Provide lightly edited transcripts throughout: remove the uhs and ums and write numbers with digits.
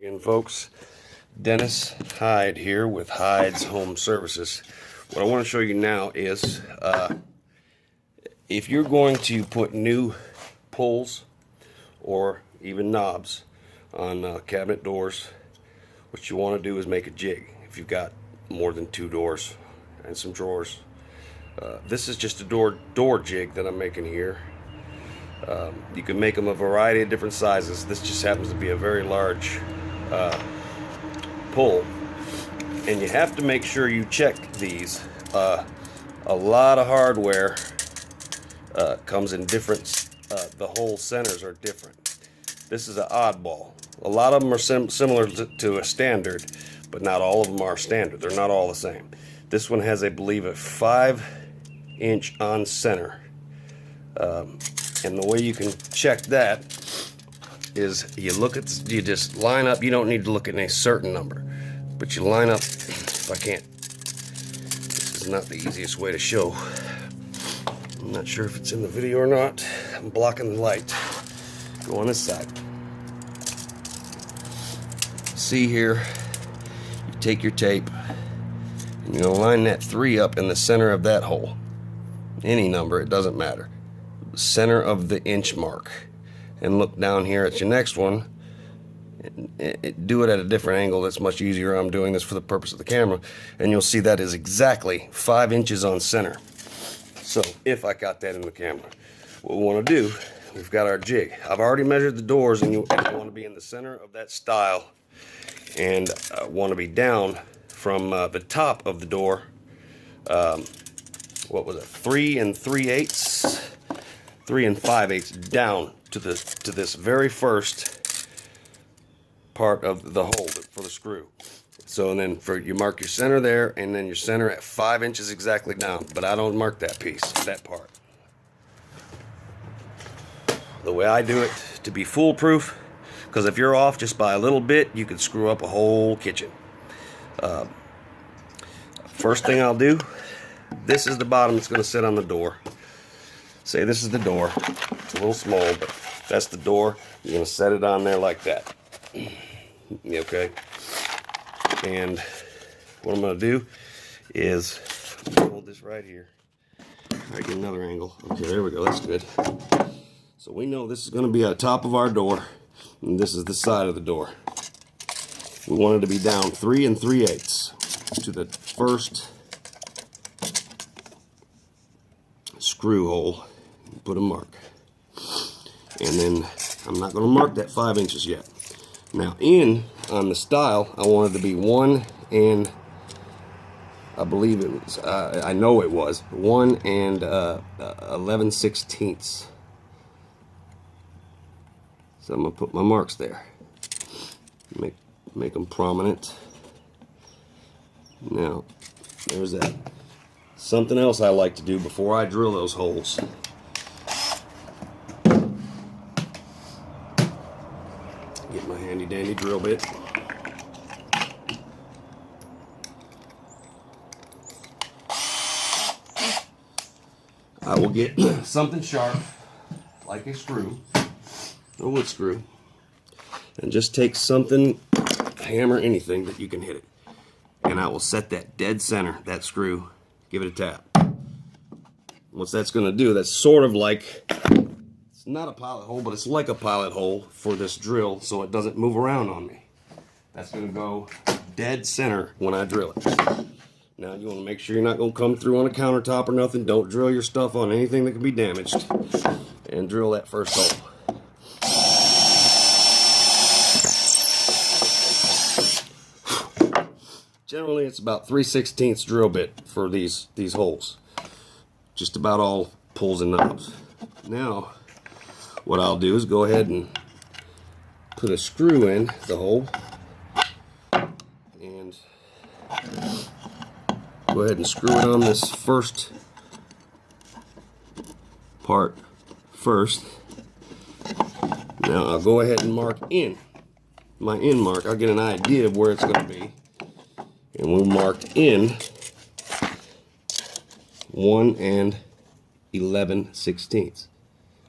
Again, folks, Dennis Hyde here with Hyde's Home Services. What I want to show you now is if you're going to put new pulls or even knobs on cabinet doors, what you want to do is make a jig. If you've got more than 2 doors and some drawers, this is just a door jig that I'm making here. You can make them a variety of different sizes. This just happens to be a very large pull, and you have to make sure you check these. A lot of hardware comes in different, the hole centers are different. This is an oddball. A lot of them are similar to a standard, but not all of them are standard. They're not all the same. This one has, I believe, a 5-inch on center, and the way you can check that is you just line up. You don't need to look at any certain number, but you line up. If I can't, this is not the easiest way to show. I'm not sure if it's in the video or not. I'm blocking the light. Go on this side. See here, you take your tape and you're gonna line that 3 up in the center of that hole. Any number, it doesn't matter. The center of the inch mark. And look down here at your next one. Do it at a different angle. That's much easier. I'm doing this for the purpose of the camera, and you'll see that is exactly 5 inches on center. So if I got that in the camera, what we want to do, we've got our jig. I've already measured the doors, and you want to be in the center of that stile, and want to be down from the top of the door. What was it? 3 3/8, 3 5/8 down to this very first part of the hole for the screw. So then you mark your center there, and then your center at 5 inches exactly down. But I don't mark that piece, that part. The way I do it to be foolproof, because if you're off just by a little bit, you could screw up a whole kitchen. First thing I'll do, this is the bottom that's going to sit on the door. Say this is the door. It's a little small, but that's the door. You're going to set it on there like that. Okay? And what I'm going to do is hold this right here. I get another angle. Okay, there we go. That's good. So we know this is going to be on top of our door, and this is the side of the door. We want it to be down 3 3/8 to the first screw hole. Put a mark, and then I'm not going to mark that 5 inches yet. Now on the stile, I wanted to be 1 and I believe it was I know it was 1 and 11/16. So I'm gonna put my marks there, make them prominent. Now there's that. Something else I like to do before I drill those holes. Get my handy dandy drill bit. I will get something sharp, like a screw, a wood screw, and just take something, hammer, anything that you can hit it. And I will set that dead center, that screw, give it a tap. What that's going to do, that's sort of like, it's not a pilot hole, but it's like a pilot hole for this drill, so it doesn't move around on me. That's going to go dead center when I drill it. Now you want to make sure you're not going to come through on a countertop or nothing. Don't drill your stuff on anything that can be damaged. And drill that first hole. Generally it's about 3/16 drill bit for these holes. Just about all pulls and knobs. Now what I'll do is go ahead and put a screw in the hole, and go ahead and screw it on this first part first. Now I'll go ahead and mark in my in mark. I'll get an idea of where it's going to be, and we marked in 1 and 11/16.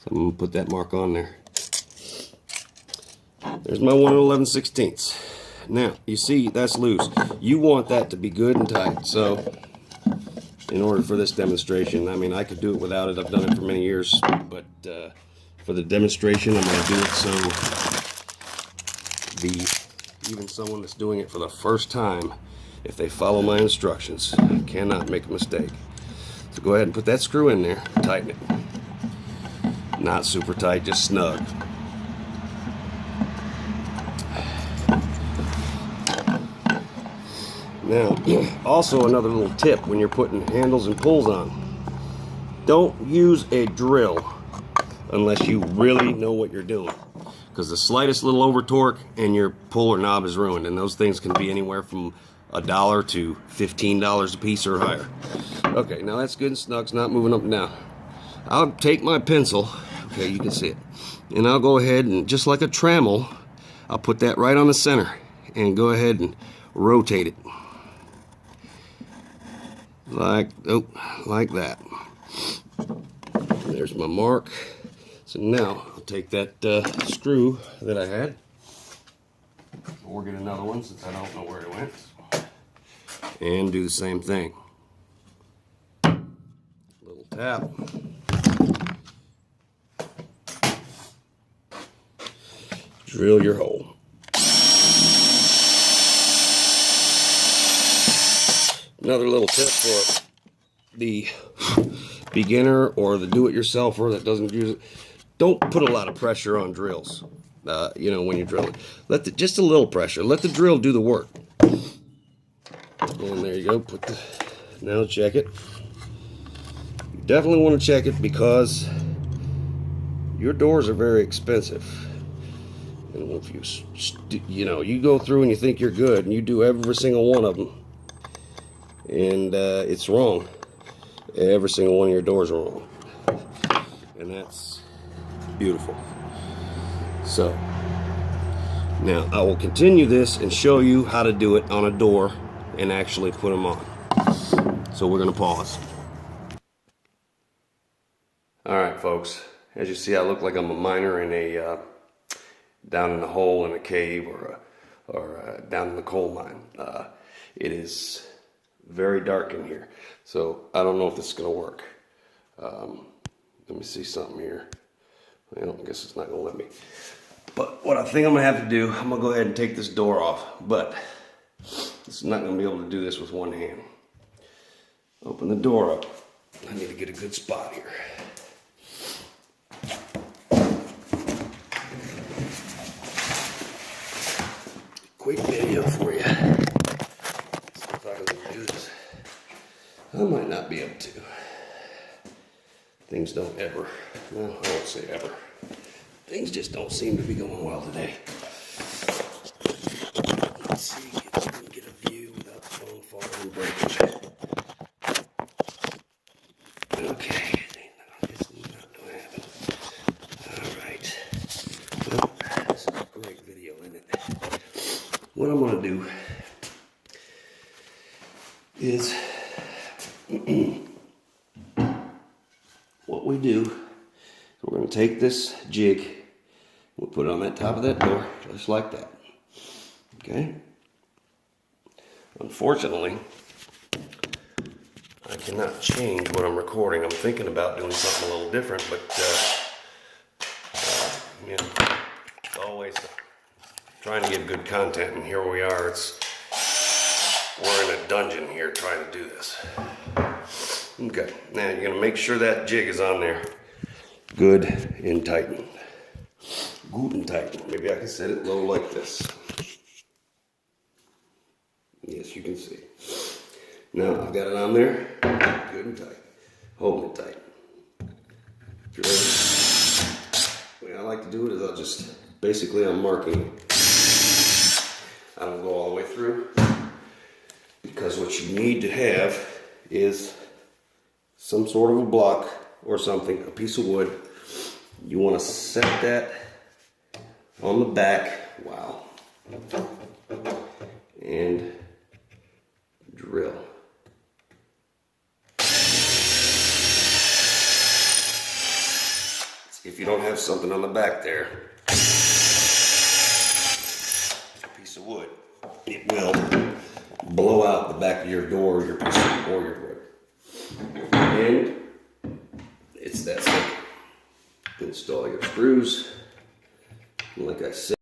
So I'm going to put that mark on there. There's my 1 11/16. Now, you see that's loose. You want that to be good and tight. So, in order for this demonstration, I mean, I could do it without it. I've done it for many years. But for the demonstration, I'm going to do it so even someone that's doing it for the first time, if they follow my instructions, cannot make a mistake. So go ahead and put that screw in there. Tighten it. Not super tight, just snug. Now, also another little tip when you're putting handles and pulls on. Don't use a drill unless you really know what you're doing. Because the slightest little over torque and your puller knob is ruined. And those things can be anywhere from $1 to $15 a piece or higher. Okay, now that's good and snug. It's not moving up and down. I'll take my pencil. Okay, you can see it. And I'll go ahead and, just like a trammel, I'll put that right on the center and go ahead and rotate it. Like that. There's my mark. So now I'll take that screw that I had, or get another one since I don't know where it went, and do the same thing. Little tap. Drill your hole. Another little tip for the beginner or the do-it-yourselfer that doesn't use it. Don't put a lot of pressure on drills, you know, when you're drilling. Just a little pressure. Let the drill do the work. And there you go. Now check it. You definitely want to check it because your doors are very expensive. And if you go through and you think you're good and you do every single one of them, and it's wrong. Every single one of your doors are wrong. And that's beautiful. So now I will continue this and show you how to do it on a door and actually put them on. So we're going to pause. Alright folks, as you see, I look like I'm a miner in a down in a hole in a cave or down in the coal mine. It is very dark in here, so I don't know if this is going to work. Let me see something here. Well, I guess it's not going to let me. But what I think I'm going to have to do, I'm going to go ahead and take this door off. But it's not going to be able to do this with one hand. Open the door up. I need to get a good spot here. Quick video for you. See if I can do this. I might not be able to. Things don't ever, well, I won't say ever. Things just don't seem to be going well today. Let's see if we can get a view without the phone falling and breaking. Okay, it's not going to happen. Alright. Well, this is a great video, isn't it? What I'm going to do is what we do is we're going to take this jig, we'll put it on that top of that door, just like that. Okay? Unfortunately, I cannot change what I'm recording. I'm thinking about doing something a little different, but you know, it's always trying to get good content, and here we are. We're in a dungeon here trying to do this. Okay, now you're going to make sure that jig is on there good and tightened. Good and tightened. Maybe I can set it low like this. Yes, you can see. Now I've got it on there, good and tight. Hold it tight. The way I like to do it is I'm marking it. I don't go all the way through, because what you need to have is some sort of a block or something, a piece of wood. You want to set that on the back, wow, and drill. If you don't have something on the back there, of wood, it will blow out the back of your door, your piece of or your wood. And it's that simple. Install your screws. Like I said,